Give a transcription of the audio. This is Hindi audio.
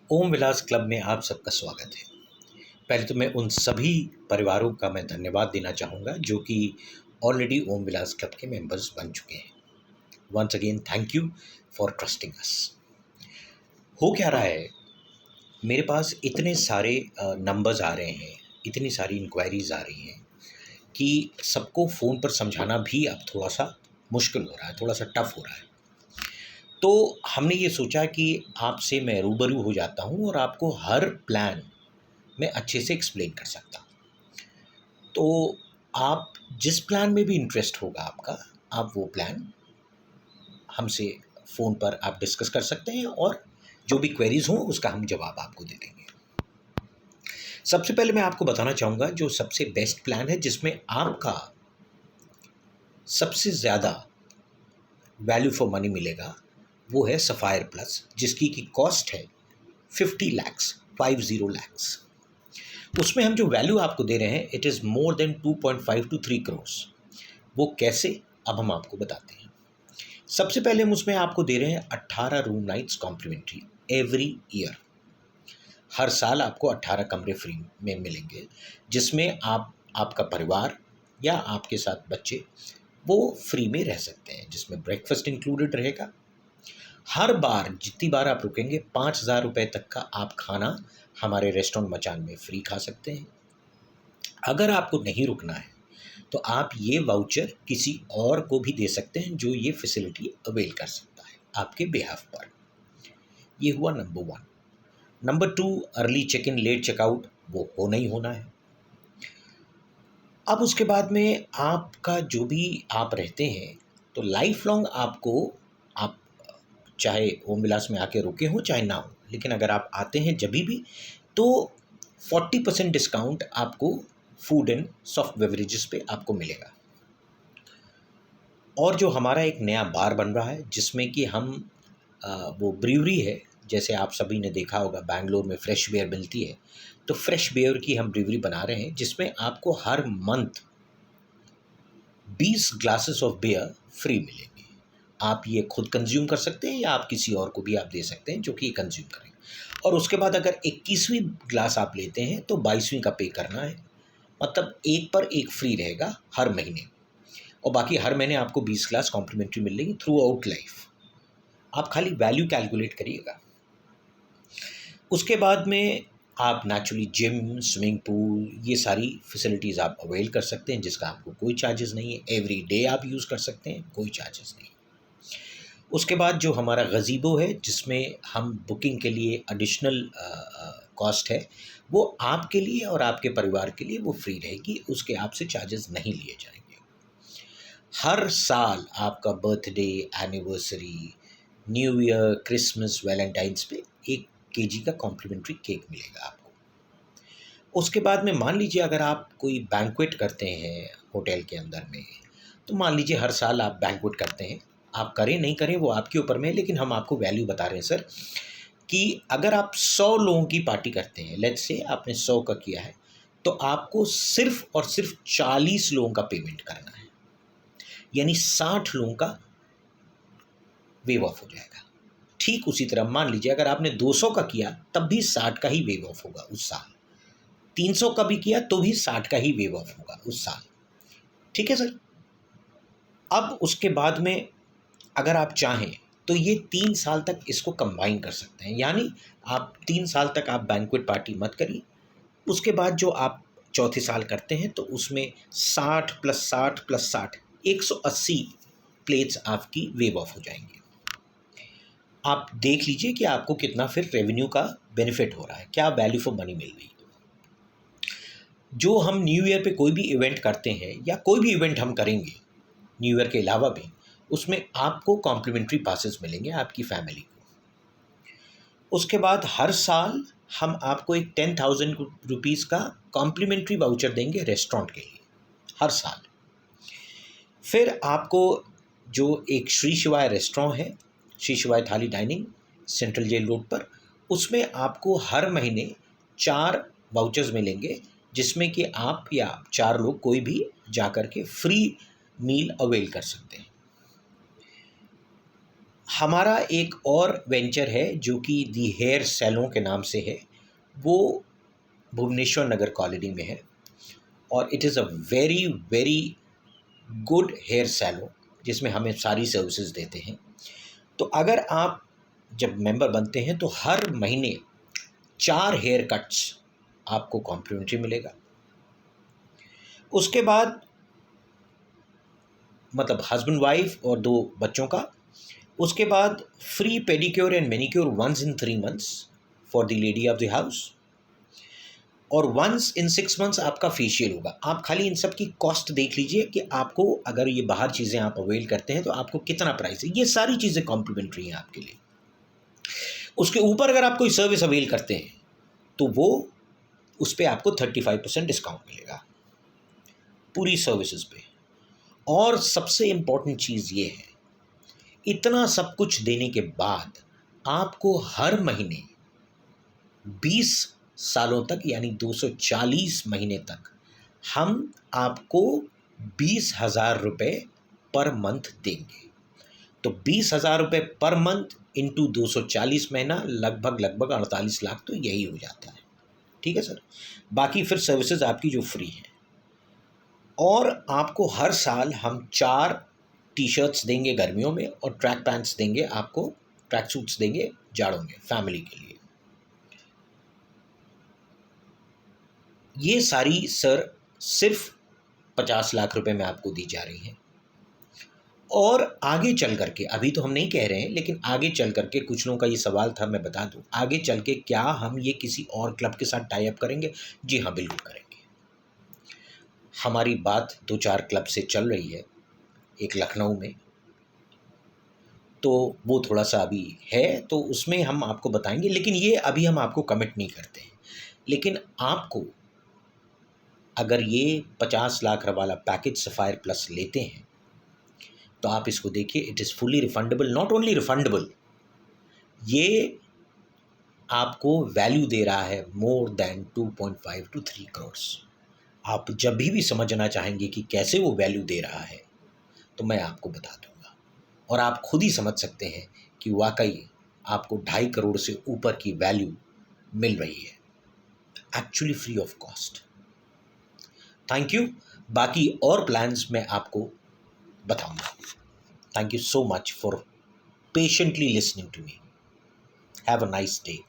ओम विलास क्लब में आप सबका स्वागत है। पहले तो मैं उन सभी परिवारों का मैं धन्यवाद देना चाहूँगा जो कि ऑलरेडी ओम विलास क्लब के मेंबर्स बन चुके हैं। Once again thank you for trusting us. हो क्या रहा है, मेरे पास इतने सारे नंबर्स आ रहे हैं, इतनी सारी इंक्वायरीज आ रही हैं कि सबको फ़ोन पर समझाना भी अब थोड़ा सा मुश्किल हो रहा है, थोड़ा सा टफ हो रहा है। तो हमने ये सोचा कि आपसे मैं रूबरू हो जाता हूँ और आपको हर प्लान मैं अच्छे से एक्सप्लेन कर सकता हूँ। तो आप जिस प्लान में भी इंटरेस्ट होगा आपका, आप वो प्लान हमसे फ़ोन पर आप डिस्कस कर सकते हैं और जो भी क्वेरीज़ हों उसका हम जवाब आपको दे देंगे। सबसे पहले मैं आपको बताना चाहूँगा जो सबसे बेस्ट प्लान है जिसमें आपका सबसे ज़्यादा वैल्यू फॉर मनी मिलेगा, वो है सफ़ायर प्लस, जिसकी की कॉस्ट है 50 लैक्स, 50 लैक्स। उसमें हम जो वैल्यू आपको दे रहे हैं it is more than 2.5 to 3 crores. वो कैसे, अब हम आपको बताते हैं। सबसे पहले हम उसमें आपको दे रहे हैं 18 room nights complimentary every year. हर साल आपको 18 कमरे फ्री में मिलेंगे, जिसमें आप, आपका परिवार या आपके साथ बच्चे वो फ्री में रह सकते हैं, जिसमें ब्रेकफास्ट इंक्लूडेड रहेगा। हर बार जितनी बार आप रुकेंगे 5,000 रुपये तक का आप खाना हमारे रेस्टोरेंट मचान में फ्री खा सकते हैं। अगर आपको नहीं रुकना है तो आप ये वाउचर किसी और को भी दे सकते हैं जो ये फैसिलिटी अवेल कर सकता है आपके बिहाफ पर। ये हुआ number 1। Number 2, early check in late checkout वो होना ही होना है। अब उसके बाद में आपका जो भी आप रहते हैं तो लाइफ लॉन्ग आपको, आप चाहे ओम विलास में आके रुके हों चाहे ना हो, लेकिन अगर आप आते हैं जभी भी तो 40% डिस्काउंट आपको फूड एंड सॉफ्ट बेवरेजेस पे आपको मिलेगा। और जो हमारा एक नया बार बन रहा है जिसमें कि हम वो ब्रीवरी है, जैसे आप सभी ने देखा होगा बैंगलोर में फ्रेश बियर मिलती है, तो फ्रेश बियर की हम ब्रीवरी बना रहे हैं जिसमें आपको हर month 20 glasses of beer free मिलेंगे। आप ये खुद कंज्यूम कर सकते हैं या आप किसी और को भी आप दे सकते हैं जो कि ये कंज्यूम करें। और उसके बाद अगर 21वीं ग्लास आप लेते हैं तो 22वीं का पे करना है, मतलब एक पर एक फ्री रहेगा हर महीने। और बाकी हर महीने आपको 20 ग्लास कॉम्प्लीमेंट्री मिलेंगी थ्रू आउट लाइफ। आप खाली वैल्यू कैलकुलेट करिएगा। उसके बाद में आप नेचुरली जिम, स्विमिंग पूल, ये सारी फैसिलिटीज़ आप अवेल कर सकते हैं जिसका आपको कोई चार्जेस नहीं है। एवरी डे आप यूज़ कर सकते हैं, कोई चार्जेस नहीं। उसके बाद जो हमारा गज़ीबो है जिसमें हम बुकिंग के लिए एडिशनल कॉस्ट है, वो आपके लिए और आपके परिवार के लिए वो फ्री रहेगी, उसके आपसे चार्जेस नहीं लिए जाएंगे। हर साल आपका birthday, anniversary, new year, Christmas, Valentine's पे 1 केजी का कॉम्प्लीमेंट्री केक मिलेगा आपको। उसके बाद में मान लीजिए अगर आप कोई बैंक्वेट करते हैं होटल के अंदर में, तो मान लीजिए हर साल आप बैंक्वेट करते हैं, आप करें नहीं करें वो आपके ऊपर में है, लेकिन हम आपको वैल्यू बता रहे हैं सर कि अगर आप 100 लोगों की पार्टी करते हैं, लेट्स से आपने 100 का किया है, तो आपको सिर्फ और सिर्फ 40 लोगों का पेमेंट करना है, यानी 60 लोगों का वेव ऑफ हो जाएगा। ठीक उसी तरह मान लीजिए अगर आपने 200 का किया तब भी 60 का ही वेव ऑफ होगा उस साल, 300 का भी किया तो भी 60 का ही वेव ऑफ होगा उस साल। ठीक है सर। अब उसके बाद में अगर आप चाहें तो ये 3 साल तक इसको कंबाइन कर सकते हैं, यानी आप 3 साल तक आप बैंक्वेट पार्टी मत करिए। उसके बाद जो आप चौथे साल करते हैं तो उसमें 60 + 60 + 60 180 प्लेट्स आपकी वेव ऑफ हो जाएंगी। आप देख लीजिए कि आपको कितना फिर रेवेन्यू का बेनिफिट हो रहा है, क्या वैल्यू फॉर मनी मिल रही है। जो हम न्यू ईयर पे कोई भी इवेंट करते हैं या कोई भी इवेंट हम करेंगे न्यू ईयर के अलावा भी, उसमें आपको कॉम्प्लीमेंट्री पासेस मिलेंगे आपकी फैमिली को। उसके बाद हर साल हम आपको एक 10,000 रुपीज़ का कॉम्प्लीमेंट्री वाउचर देंगे रेस्टोरेंट के लिए हर साल। फिर आपको जो एक श्री शिवाय रेस्टोरेंट है, श्री शिवाय थाली डाइनिंग, सेंट्रल जेल रोड पर, उसमें आपको हर महीने 4 वाउचर्स मिलेंगे जिसमें कि आप या 4 लोग कोई भी जा कर के फ्री मील अवेल कर सकते हैं। हमारा एक और वेंचर है जो कि दी हेयर सैलून के नाम से है, वो भुवनेश्वर नगर कॉलोनी में है, और it is a very very good hair salon जिसमें हमें सारी सर्विसेज देते हैं। तो अगर आप जब मेंबर बनते हैं तो हर महीने 4 हेयर कट्स आपको कॉम्प्लीमेंट्री मिलेगा। उसके बाद मतलब हस्बैंड वाइफ और 2 बच्चों का। उसके बाद free pedicure and manicure once in 3 months for the lady of the house, और वंस इन 6 मंथ्स आपका फेशियल होगा। आप खाली इन सब की कॉस्ट देख लीजिए कि आपको अगर ये बाहर चीज़ें आप अवेल करते हैं तो आपको कितना प्राइस है। ये सारी चीज़ें कॉम्प्लीमेंट्री हैं आपके लिए। उसके ऊपर अगर आप कोई सर्विस अवेल करते हैं तो वो उस पर आपको 35% डिस्काउंट मिलेगा पूरी सर्विसेज पे। और सबसे इम्पॉर्टेंट चीज़ ये है, इतना सब कुछ देने के बाद आपको हर महीने 20 सालों तक यानी 240 महीने तक हम आपको 20,000 रुपये पर मंथ देंगे। तो 20,000 रुपये पर मंथ इंटू 240 महीना लगभग 48 लाख तो यही हो जाता है। ठीक है सर। बाकी फिर सर्विसेज आपकी जो फ्री हैं, और आपको हर साल हम 4 टी शर्ट्स देंगे गर्मियों में, और ट्रैक पैंट्स देंगे आपको, ट्रैक सूट्स देंगे जाड़ों में फैमिली के लिए। ये सारी सर सिर्फ 50 लाख रुपए में आपको दी जा रही हैं। और आगे चल करके, अभी तो हम नहीं कह रहे हैं, लेकिन आगे चल करके कुछ लोगों का ये सवाल था, मैं बता दूं, आगे चल के क्या हम ये किसी और क्लब के साथ टाई अप करेंगे? जी हाँ, बिल्कुल करेंगे। हमारी बात 2-4 क्लब से चल रही है, एक लखनऊ में, तो वो थोड़ा सा अभी है, तो उसमें हम आपको बताएंगे, लेकिन ये अभी हम आपको कमिट नहीं करते हैं। लेकिन आपको अगर ये 50 लाख वाला पैकेज सफ़ायर प्लस लेते हैं तो आप इसको देखिए, it is fully refundable. Not only refundable, ये आपको वैल्यू दे रहा है मोर देन 2.5 to 3 करोड़। आप जब भी समझना चाहेंगे कि कैसे वो वैल्यू दे रहा है तो मैं आपको बता दूंगा, और आप खुद ही समझ सकते हैं कि वाकई आपको 2.5 करोड़ से ऊपर की वैल्यू मिल रही है, actually free of cost. Thank you. बाकी और प्लान्स मैं आपको बताऊंगा। Thank you so much for patiently listening to me. Have a nice day.